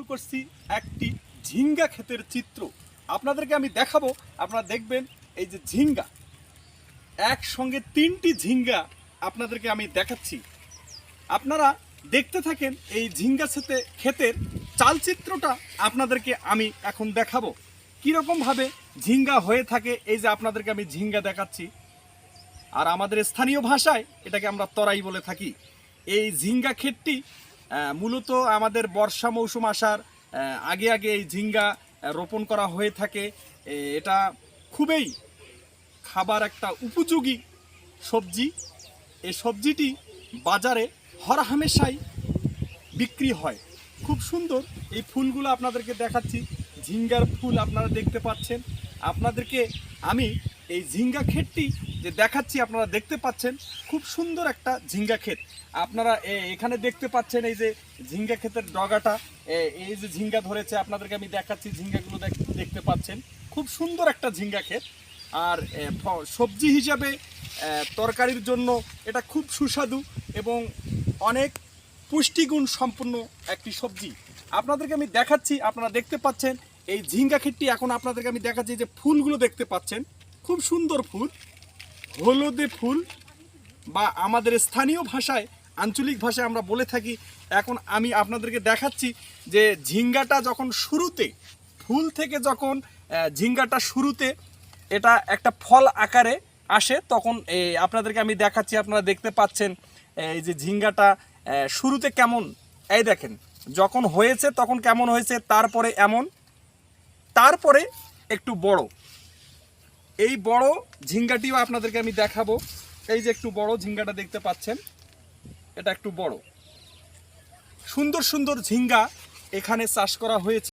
করছি একটি ঝিঙ্গা ক্ষেতের চিত্র। আপনাদেরকে আমি দেখাবো, আপনারা দেখবেন এই যে ঝিঙ্গা, একসঙ্গে 3টি ঝিঙ্গা আপনাদেরকে আমি দেখাচ্ছি। আপনারা দেখতে থাকেন এই ঝিঙ্গা ক্ষেতের চালচিত্রটা আপনাদেরকে আমি এখন দেখাবো কীরকমভাবে ঝিঙ্গা হয়ে থাকে। এই যে আপনাদেরকে আমি ঝিঙ্গা দেখাচ্ছি, আর আমাদের স্থানীয় ভাষায় এটাকে আমরা তরাই বলে থাকি। এই ঝিঙ্গা ক্ষেতটি মূলত আমাদের বর্ষা মৌসুম আসার আগে আগে এই ঝিঙ্গা রোপণ করা হয়ে থাকে। এটা খুবই খাবার একটা উপযোগী সবজি। এই সবজিটি বাজারে হরহামেশাই বিক্রি হয়। খুব সুন্দর এই ফুলগুলো আপনাদেরকে দেখাচ্ছি, ঝিঙ্গার ফুল আপনারা দেখতে পাচ্ছেন। আপনাদেরকে আমি এই ঝিঙ্গা ক্ষেতটি যে দেখাচ্ছি, আপনারা দেখতে পাচ্ছেন খুব সুন্দর একটা ঝিঙ্গা ক্ষেত। আপনারা এখানে দেখতে পাচ্ছেন এই যে ঝিঙ্গা ক্ষেতের ডগাটা, এই যে ঝিঙ্গা ধরেছে আপনাদেরকে আমি দেখাচ্ছি। ঝিঙ্গাগুলো দেখতে পাচ্ছেন, খুব সুন্দর একটা ঝিঙ্গা ক্ষেত। আর সবজি হিসাবে তরকারির জন্য এটা খুব সুস্বাদু এবং অনেক পুষ্টিগুণ সম্পন্ন একটি সবজি। আপনাদেরকে আমি দেখাচ্ছি, আপনারা দেখতে পাচ্ছেন এই ঝিঙ্গা ক্ষেতটি। এখন আপনাদেরকে আমি দেখাচ্ছি যে ফুলগুলো দেখতে পাচ্ছেন, খুব সুন্দর ফুল, হলুদে ফুল, বা আমাদের স্থানীয় ভাষায় আঞ্চলিক ভাষায় আমরা বলে থাকি। এখন আমি আপনাদেরকে দেখাচ্ছি যে ঝিঙ্গাটা যখন শুরুতে ফুল থেকে যখন ঝিঙ্গাটা শুরুতে এটা একটা ফল আকারে আসে, তখন আপনাদেরকে আমি দেখাচ্ছি। আপনারা দেখতে পাচ্ছেন এই যে ঝিঙ্গাটা শুরুতে কেমন, এই দেখেন যখন হয়েছে তখন কেমন হয়েছে, তারপরে এমন, তারপরে একটু বড়। এই বড় ঝিঙ্গাটিও আপনাদেরকে আমি দেখাবো। এই যে একটু বড় ঝিঙ্গাটা দেখতে পাচ্ছেন, এটা একটু বড়। সুন্দর সুন্দর ঝিঙ্গা এখানে চাষ করা হয়েছে।